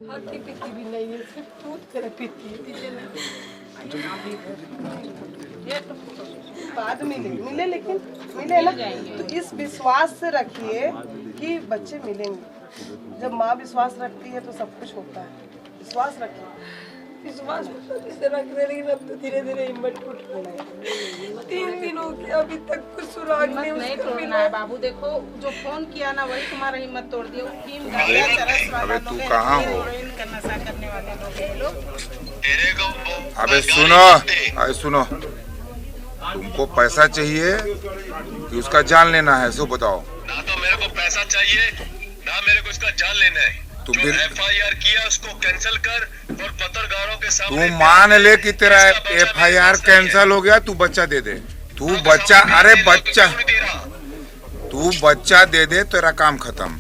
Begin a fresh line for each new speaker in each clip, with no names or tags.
खाती पीती भी नहीं है, सिर्फ दूध कर पीती है। बाद में मिले लेकिन मिले ना तो इस विश्वास से रखिए कि बच्चे मिलेंगे। जब माँ विश्वास रखती है तो सब कुछ होता है। विश्वास रखिए। विश्वास से रख रहे, लेकिन अब तो धीरे धीरे हिम्मत टूट रही है। 3 दिन हो गया, अभी तक कुछ सुराग नहीं
तोड़ना है। बाबू देखो, जो फोन किया ना वही तुम्हारा हिम्मत तोड़ दिया।
अबे तू कहाँ हो?
नशा करने वाले लोग ये लोग।
अबे सुनो, अबे सुनो, तुमको पैसा चाहिए कि उसका जान लेना है? सो बताओ।
ना तो मेरे को पैसा चाहिए, ना मेरे को इसका जान लेना है।
तू
जो FIR किया उसको कैंसिल कर और पत्रकारों के
तू
सामने
मान ले कि तेरा FIR कैंसिल हो गया, तू बच्चा दे दे। तू बच्चा, अरे बच्चा, तू बच्चा दे दे, तेरा काम खत्म।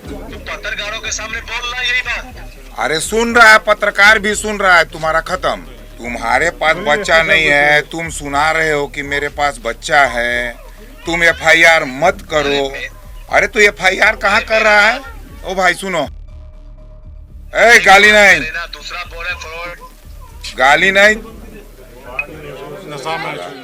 तू पत्रकारों के सामने बोल रहा है यही बात?
अरे सुन रहा है, पत्रकार भी सुन रहा है, तुम्हारा खत्म। तुम्हारे पास बच्चा नहीं है, तुम सुना रहे हो कि मेरे पास बच्चा है, तुम FIR मत करो। अरे तू FIR कहाँ कर रहा है? ओ भाई सुनो, ए गाली नहीं,
दूसरा बोले फ्रॉड,
गाली नहीं।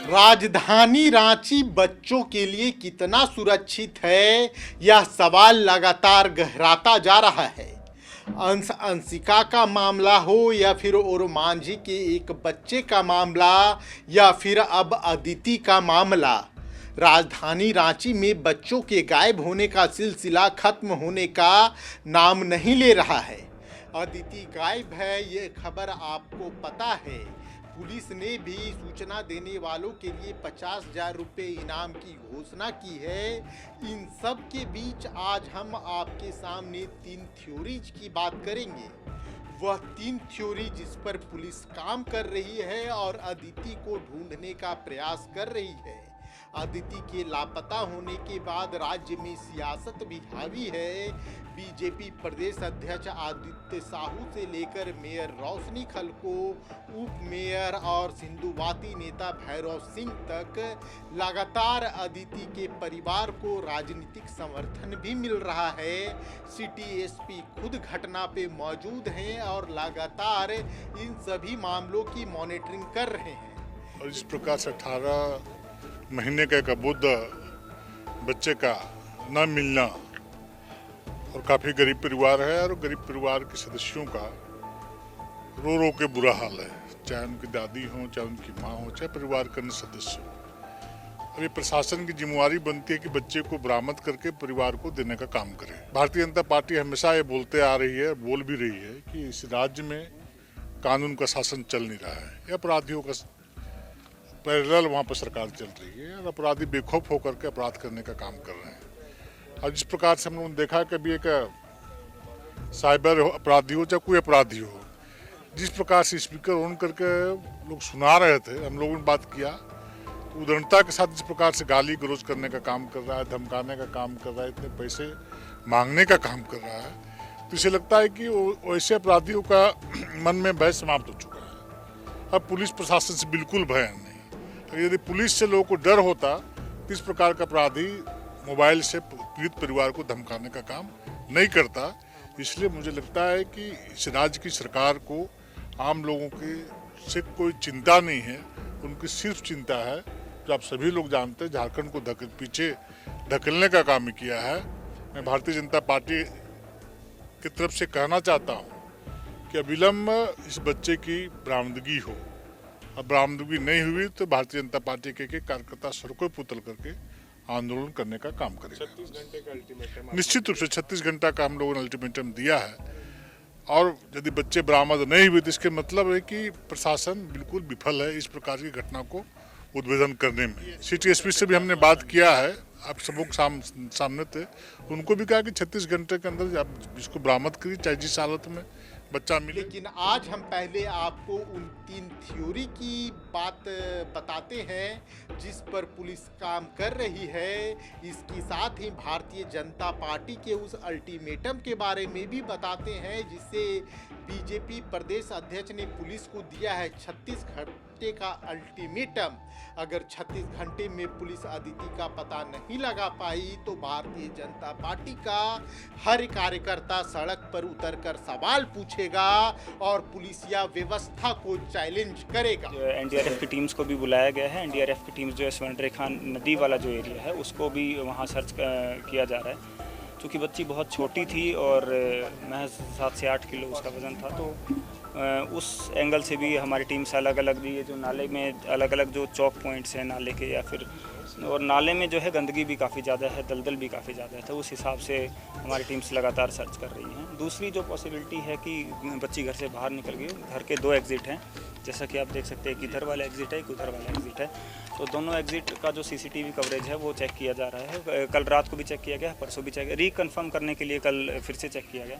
राजधानी रांची बच्चों के लिए कितना सुरक्षित है, यह सवाल लगातार गहराता जा रहा है। अंशिका का मामला हो या फिर और मांझी के एक बच्चे का मामला या फिर अब अदिति का मामला, राजधानी रांची में बच्चों के गायब होने का सिलसिला खत्म होने का नाम नहीं ले रहा है। अदिति गायब है, ये खबर आपको पता है। पुलिस ने भी सूचना देने वालों के लिए 50,000 रुपये इनाम की घोषणा की है। इन सब के बीच आज हम आपके सामने 3 थ्योरीज की बात करेंगे। वह 3 थ्योरी जिस पर पुलिस काम कर रही है और अदिति को ढूंढने का प्रयास कर रही है। अदिति के लापता होने के बाद राज्य में सियासत भी हावी है। बीजेपी प्रदेश अध्यक्ष आदित्य साहू से लेकर मेयर रोशनी खलको, उप मेयर और सिंधुवाती नेता भैरव सिंह तक लगातार अदिति के परिवार को राजनीतिक समर्थन भी मिल रहा है। सिटी एसपी खुद घटना पे मौजूद हैं और लगातार इन सभी मामलों की मॉनिटरिंग कर रहे हैं।
और इस प्रकार से 18 महीने का एक अबोध बच्चे का न मिलना और काफ़ी गरीब परिवार है और गरीब परिवार के सदस्यों का रो रो के बुरा हाल है, चाहे उनकी दादी हो, चाहे उनकी माँ हो, चाहे परिवार के अन्य सदस्य हो। अब ये प्रशासन की जिम्मेवारी बनती है कि बच्चे को बरामद करके परिवार को देने का काम करे। भारतीय जनता पार्टी हमेशा ये बोलते आ रही है, बोल भी रही है कि इस राज्य में कानून का शासन चल नहीं रहा है, या अपराधियों का पैरेलल वहाँ पर सरकार चल रही है और अपराधी बेखौफ होकर के अपराध करने का काम कर रहे हैं। और जिस प्रकार से हम लोगों ने देखा कि अभी एक साइबर अपराधी हो चाहे कोई अपराधी हो, जिस प्रकार से स्पीकर ऑन करके लोग सुना रहे थे, हम लोगों ने बात किया तो उदारता के साथ जिस प्रकार से गाली गलौज करने का काम कर रहा है, धमकाने का काम कर रहा है, इतने पैसे मांगने का काम कर रहा है, तो इसे लगता है कि वैसे अपराधियों का मन में भय समाप्त हो चुका है। अब पुलिस प्रशासन से बिल्कुल भय नहीं। यदि पुलिस से लोगों को डर होता तो इस प्रकार का अपराधी मोबाइल से पीड़ित परिवार को धमकाने का काम नहीं करता। इसलिए मुझे लगता है कि इस राज्य की सरकार को आम लोगों के से कोई चिंता नहीं है, उनकी सिर्फ चिंता है जो आप सभी लोग जानते हैं, झारखंड को पीछे धकेलने का काम किया है। मैं भारतीय जनता पार्टी की तरफ से कहना चाहता हूँ कि अविलंब इस बच्चे की बरामदगी हो। अब बरामदगी नहीं हुई तो भारतीय जनता पार्टी के कार्यकर्ता सड़कों पर उतर करके आंदोलन करने का काम करेगा। 36 घंटे का अल्टीमेटम, निश्चित रूप से 36 घंटा का हम लोगों ने अल्टीमेटम दिया है। और यदि बच्चे बरामद नहीं हुए तो इसके मतलब है कि प्रशासन बिल्कुल विफल है इस प्रकार की घटना को उद्भेदन करने में। सिटी एसपी से भी हमने बात किया है, आप सबों के सामने थे, उनको भी कहा कि 36 घंटे के अंदर आप इसको बरामद करिए, चाहे जिस हालत में बच्चा मिले।
लेकिन आज हम पहले आपको उन 3 थ्योरी की बात बताते हैं जिस पर पुलिस काम कर रही है। इसके साथ ही भारतीय जनता पार्टी के उस अल्टीमेटम के बारे में भी बताते हैं जिससे बीजेपी प्रदेश अध्यक्ष ने पुलिस को दिया है 36 घंटे का अल्टीमेटम। अगर 36 घंटे में पुलिस अदिति का पता नहीं लगा पाई तो भारतीय जनता पार्टी का हर कार्यकर्ता सड़क पर उतरकर सवाल पूछेगा और पुलिसिया व्यवस्था को चैलेंज करेगा।
एनडीआरएफ की टीम्स को भी बुलाया गया है। एनडीआरएफ की टीम्स जो है स्वर्ण रेखा नदी वाला जो एरिया है उसको भी वहाँ सर्च किया जा रहा है। क्योंकि बच्ची बहुत छोटी थी और महज 7 से 8 किलो उसका वज़न था, तो उस एंगल से भी हमारी टीम्स अलग अलग दी है। जो नाले में अलग अलग जो चौक पॉइंट्स हैं नाले के, या फिर और नाले में जो है गंदगी भी काफ़ी ज़्यादा है, दलदल भी काफ़ी ज़्यादा है, तो उस हिसाब से हमारी टीम्स लगातार सर्च कर रही हैं। दूसरी जो पॉसिबिलिटी है कि बच्ची घर से बाहर निकल गई। घर के 2 एग्ज़िट हैं, जैसा कि आप देख सकते हैं, एक इधर वाला एग्ज़िट है, एक उधर वाला एग्ज़िट है। तो दोनों एग्ज़िट का जो सीसीटीवी कवरेज है वो चेक किया जा रहा है। कल रात को भी चेक किया गया, परसों भी चेक, रिकन्फर्म करने के लिए कल फिर से चेक किया गया।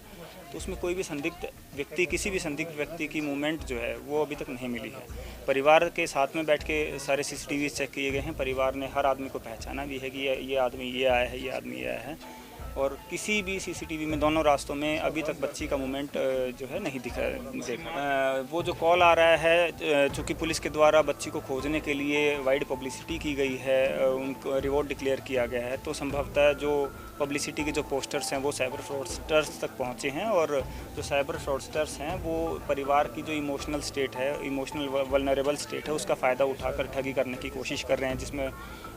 तो उसमें कोई भी संदिग्ध व्यक्ति, किसी भी संदिग्ध व्यक्ति की मूवमेंट जो है वो अभी तक नहीं मिली है। परिवार के साथ में बैठ के सारे सीसीटीवी चेक किए गए हैं। परिवार ने हर आदमी को पहचाना भी है कि ये आदमी ये आया है, ये आदमी ये आया है। और किसी भी सीसीटीवी में दोनों रास्तों में अभी तक बच्ची का मूवमेंट जो है नहीं देखा। वो जो कॉल आ रहा है, चूँकि पुलिस के द्वारा बच्ची को खोजने के लिए वाइड पब्लिसिटी की गई है, उनको रिवॉर्ड डिक्लेयर किया गया है, तो संभवतः जो पब्लिसिटी के जो पोस्टर्स हैं वो साइबर फ्रॉडस्टर्स तक पहुंचे हैं। और जो साइबर फ्रॉडस्टर्स हैं वो परिवार की जो इमोशनल स्टेट है, इमोशनल वल्नरेबल स्टेट है, उसका फ़ायदा उठाकर ठगी करने की कोशिश कर रहे हैं, जिसमें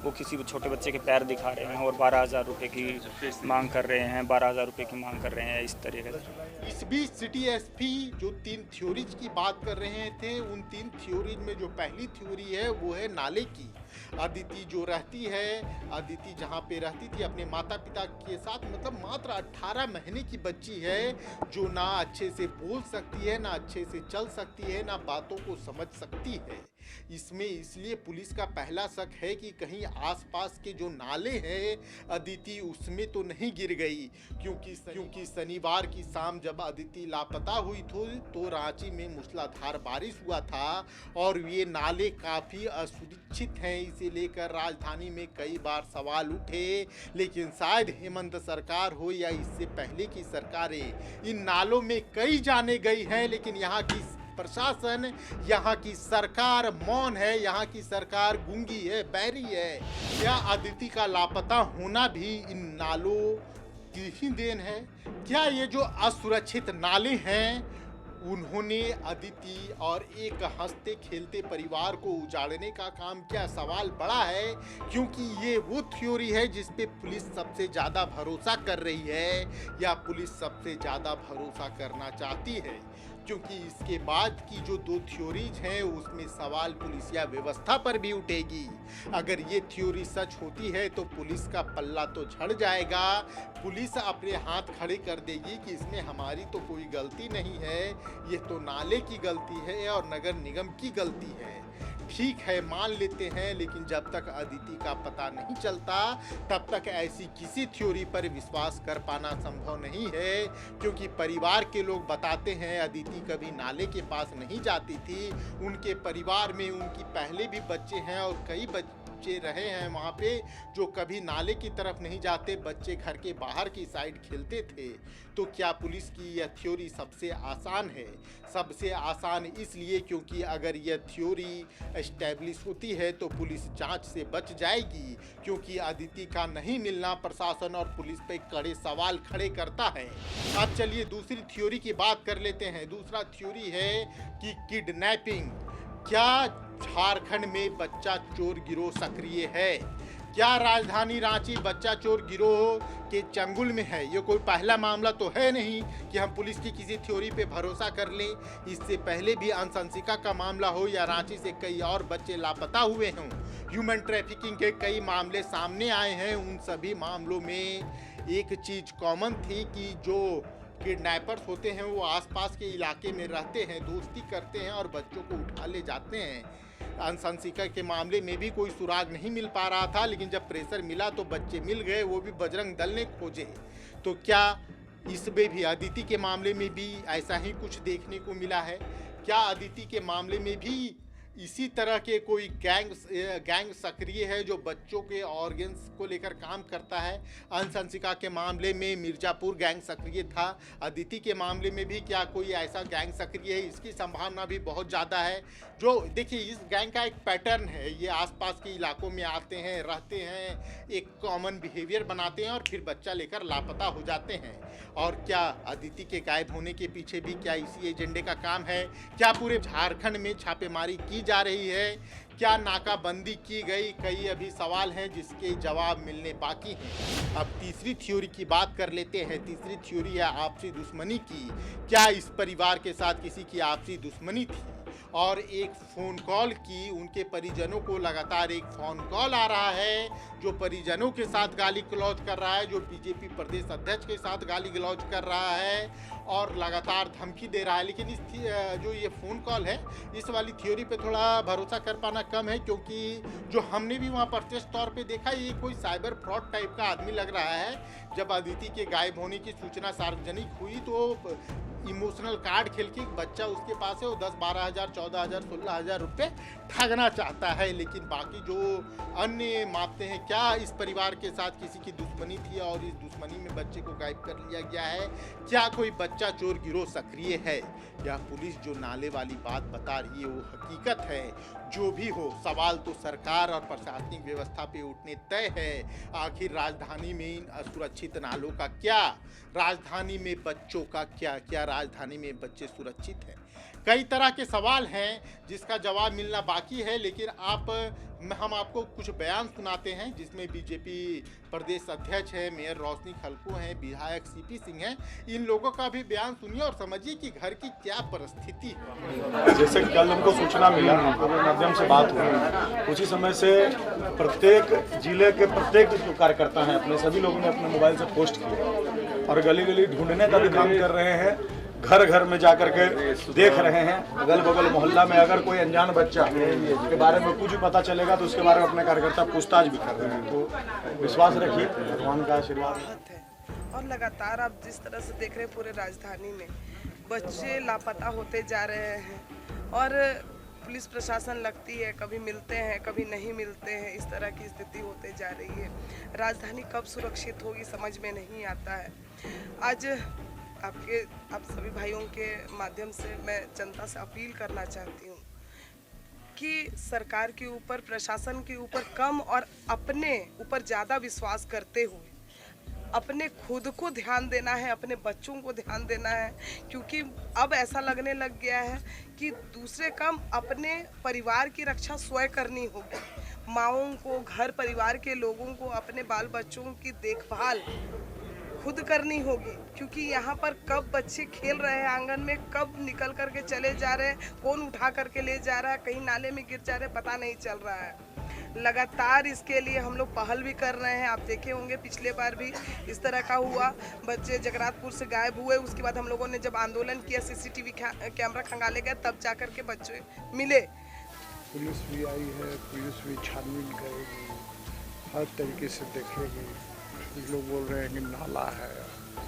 वो किसी छोटे बच्चे के पैर दिखा रहे हैं और 12,000 रुपये की मांग कर रहे हैं, 12,000 रुपये की मांग कर रहे हैं, इस तरीके से।
इस बीच सिटी एसपी जो 3 थ्योरीज की बात कर रहे थे, उन 3 थ्योरीज में जो पहली थ्योरी है वो है नाले की। अदिति जो रहती है, अदिति जहाँ पे रहती थी अपने माता पिता के साथ, मतलब मात्र 18 महीने की बच्ची है जो ना अच्छे से बोल सकती है, ना अच्छे से चल सकती है, ना बातों को समझ सकती है। इसमें इसलिए पुलिस का पहला शक है कि कहीं आसपास के जो नाले हैं अदिति उसमें तो नहीं गिर गई, क्योंकि शनिवार की शाम जब अदिति लापता हुई तो रांची में मूसलाधार बारिश हुआ था और ये नाले काफ़ी असुरक्षित हैं। इसे लेकर राजधानी में कई बार सवाल उठे, लेकिन शायद हेमंत सरकार हो या इससे पहले की सरकारें इन नालों में कई जाने गई हैं, लेकिन यहाँ की प्रशासन, यहाँ की सरकार मौन है, यहाँ की सरकार गूंगी है, बहरी है। क्या अदिति का लापता होना भी इन नालों की ही देन है? क्या ये जो असुरक्षित नाले हैं उन्होंने अदिति और एक हंसते खेलते परिवार को उजाड़ने का काम किया? सवाल बड़ा है, क्योंकि ये वो थ्योरी है जिस पे पुलिस सबसे ज़्यादा भरोसा कर रही है या पुलिस सबसे ज़्यादा भरोसा करना चाहती है, क्योंकि इसके बाद की जो 2 थ्योरीज हैं उसमें सवाल पुलिसिया व्यवस्था पर भी उठेगी। अगर ये थ्योरी सच होती है तो पुलिस का पल्ला तो झड़ जाएगा। पुलिस अपने हाथ खड़े कर देगी कि इसमें हमारी तो कोई गलती नहीं है, ये तो नाले की गलती है और नगर निगम की गलती है। ठीक है, मान लेते हैं, लेकिन जब तक अदिति का पता नहीं चलता तब तक ऐसी किसी थ्योरी पर विश्वास कर पाना संभव नहीं है, क्योंकि परिवार के लोग बताते हैं अदिति कभी नाले के पास नहीं जाती थी। उनके परिवार में उनकी पहले भी बच्चे हैं और कई बच्चे रहे हैं वहाँ पे जो कभी नाले की तरफ नहीं जाते, बच्चे घर के बाहर की साइड खेलते थे। तो क्या पुलिस की यह थ्योरी सबसे आसान है? सबसे आसान इसलिए क्योंकि अगर यह थ्योरी एस्टैब्लिश होती है तो पुलिस जांच से बच जाएगी, क्योंकि अदिति का नहीं मिलना प्रशासन और पुलिस पे कड़े सवाल खड़े करता है। अब चलिए दूसरी थ्योरी की बात कर लेते हैं। दूसरा थ्योरी है कि किडनैपिंग। क्या झारखंड में बच्चा चोर गिरोह सक्रिय है? क्या राजधानी रांची बच्चा चोर गिरोह के चंगुल में है? ये कोई पहला मामला तो है नहीं कि हम पुलिस की किसी थ्योरी पे भरोसा कर लें। इससे पहले भी अंशंसिका का मामला हो या रांची से कई और बच्चे लापता हुए हों, ह्यूमन ट्रैफिकिंग के कई मामले सामने आए हैं। उन सभी मामलों में एक चीज़ कॉमन थी कि जो किडनैपर्स होते हैं वो आसपास के इलाके में रहते हैं, दोस्ती करते हैं और बच्चों को उठा ले जाते हैं। अंशंसिका के मामले में भी कोई सुराग नहीं मिल पा रहा था, लेकिन जब प्रेशर मिला तो बच्चे मिल गए, वो भी बजरंग दल ने खोजे। तो क्या इसमें भी, अदिति के मामले में भी ऐसा ही कुछ देखने को मिला है? क्या अदिति के मामले में भी इसी तरह के कोई गैंग सक्रिय है जो बच्चों के ऑर्गन्स को लेकर काम करता है। अंशिका के मामले में मिर्जापुर गैंग सक्रिय था, अदिति के मामले में भी क्या कोई ऐसा गैंग सक्रिय है, इसकी संभावना भी बहुत ज़्यादा है। जो देखिए इस गैंग का एक पैटर्न है, ये आसपास के इलाकों में आते हैं, रहते हैं, एक कॉमन बिहेवियर बनाते हैं और फिर बच्चा लेकर लापता हो जाते हैं। और क्या अदिति के गायब होने के पीछे भी क्या इसी एजेंडे का काम है? क्या पूरे झारखंड में छापेमारी की जा रही है? क्या नाकाबंदी की गई? कई अभी सवाल हैं जिसके जवाब मिलने बाकी हैं। अब तीसरी थ्योरी की बात कर लेते हैं। तीसरी थ्योरी है आपसी दुश्मनी की। क्या इस परिवार के साथ किसी की आपसी दुश्मनी थी? और एक फ़ोन कॉल की, उनके परिजनों को लगातार एक फ़ोन कॉल आ रहा है जो परिजनों के साथ गाली गलौज कर रहा है, जो बीजेपी प्रदेश अध्यक्ष के साथ गाली गलौज कर रहा है और लगातार धमकी दे रहा है। लेकिन इस जो ये फ़ोन कॉल है, इस वाली थ्योरी पे थोड़ा भरोसा कर पाना कम है, क्योंकि जो हमने भी वहाँ प्रत्यक्ष तौर पे देखा, ये कोई साइबर फ्रॉड टाइप का आदमी लग रहा है। जब अदिति के गायब होने की सूचना सार्वजनिक हुई तो इमोशनल कार्ड खेल के एक बच्चा उसके पास है, वो 10-12 हज़ार 14 हज़ार 16 हज़ार रुपये ठगना चाहता है। लेकिन बाकी जो अन्य मापते हैं, क्या इस परिवार के साथ किसी की दुश्मनी थी और इस दुश्मनी में बच्चे को गायब कर लिया गया है? क्या कोई बच्चा चोर गिरोह सक्रिय है? या पुलिस जो नाले वाली बात बता रही है वो हकीकत है? जो भी हो, सवाल तो सरकार और प्रशासनिक व्यवस्था पे उठने तय है। आखिर राजधानी में इन असुरक्षित नालों का क्या, राजधानी में बच्चों का क्या राजधानी में बच्चे सुरक्षित हैं? कई तरह के सवाल हैं जिसका जवाब मिलना बाकी है। लेकिन हम आपको कुछ बयान सुनाते हैं जिसमें बीजेपी प्रदेश अध्यक्ष है, मेयर रोशनी खलको हैं, विधायक सीपी सिंह हैं। इन लोगों का भी बयान सुनिए और समझिए कि घर की क्या परिस्थिति है।
जैसे कल हमको सूचना मिला, माध्यम से बात हुई, उसी समय से प्रत्येक जिले के प्रत्येक जो कार्यकर्ता हैं अपने सभी लोगों ने अपने मोबाइल से पोस्ट किया और गली गली ढूंढने का भी काम कर रहे हैं। घर घर में जाकर के देख रहे हैं, अगल बगल मोहल्ला में अगर कोई अनजान बच्चा के बारे में कुछ भी पता चलेगा तो उसके बारे में अपने कार्यकर्ता पूछताछ भी कर रहे हैं। तो विश्वास रखिए, भगवान का आशीर्वाद
है। और लगातार आप जिस तरह से देख रहे हैं पूरे राजधानी में बच्चे लापता होते जा रहे हैं और पुलिस प्रशासन लगती है, कभी मिलते हैं कभी नहीं मिलते हैं, इस तरह की स्थिति होते जा रही है। राजधानी कब सुरक्षित होगी समझ में नहीं आता है। आज आप सभी भाइयों के माध्यम से मैं जनता से अपील करना चाहती हूँ कि सरकार के ऊपर, प्रशासन के ऊपर कम और अपने ऊपर ज़्यादा विश्वास करते हुए अपने खुद को ध्यान देना है, अपने बच्चों को ध्यान देना है। क्योंकि अब ऐसा लगने लग गया है कि दूसरे काम अपने परिवार की रक्षा स्वयं करनी होगी। माँओं को, घर परिवार के लोगों को अपने बाल बच्चों की देखभाल खुद करनी होगी। क्योंकि यहाँ पर कब बच्चे खेल रहे हैं आंगन में, कब निकल करके चले जा रहे हैं, कौन उठा करके ले जा रहा है, कहीं नाले में गिर जा रहे हैं, पता नहीं चल रहा है। लगातार इसके लिए हम लोग पहल भी कर रहे हैं। आप देखे होंगे पिछले बार भी इस तरह का हुआ, बच्चे जगरातपुर से गायब हुए। उसके बाद हम लोगों ने जब आंदोलन किया, सीसीटीवी कैमरा खंगाले गए, तब जा कर के बच्चे मिले।
पुलिस भी आई है, पुलिस भी छानबीन करेगी, हर तरीके से देखेगी। कुछ लोग बोल रहे हैं कि नाला है,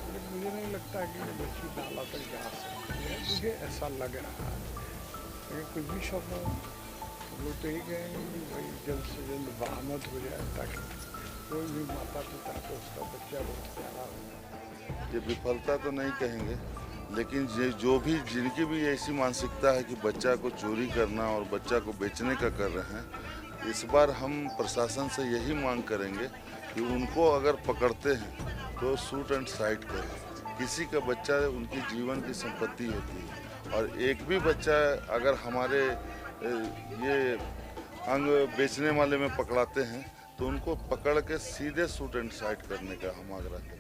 लेकिन मुझे नहीं लगता कि बच्ची नाला तक जा सकती है, मुझे ऐसा लग रहा है। लेकिन कुछ भी शब्द हम लोग तो यही कहेंगे कि भाई जल्द से जल्द बरामद हो जाए ताकि कोई भी माता पिता को उसका बच्चा बहुत प्यारा हो।
ये विफलता तो नहीं कहेंगे, लेकिन जो भी जिनकी भी ऐसी मानसिकता है कि बच्चा को चोरी करना और बच्चा को बेचने का कर रहे हैं, इस बार हम प्रशासन से यही मांग करेंगे कि उनको अगर पकड़ते हैं तो शूट एंड साइट करें। किसी का बच्चा उनकी जीवन की संपत्ति होती है और एक भी बच्चा अगर हमारे ये अंग बेचने वाले में पकड़ाते हैं तो उनको पकड़ के सीधे शूट एंड साइट करने का हम आग्रह करेंगे।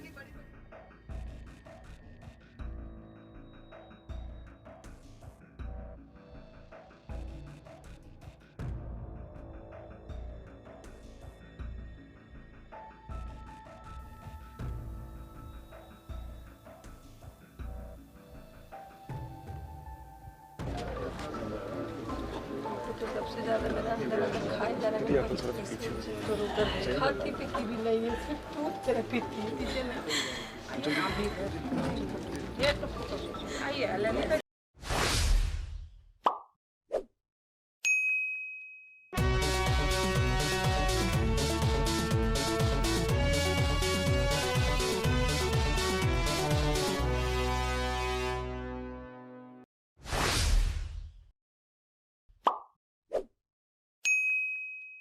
तो सबसे ज़्यादा मेरा अंदर खाए जाना खाती पीती भी नहीं है, सिर्फ दूध तरह पीती है।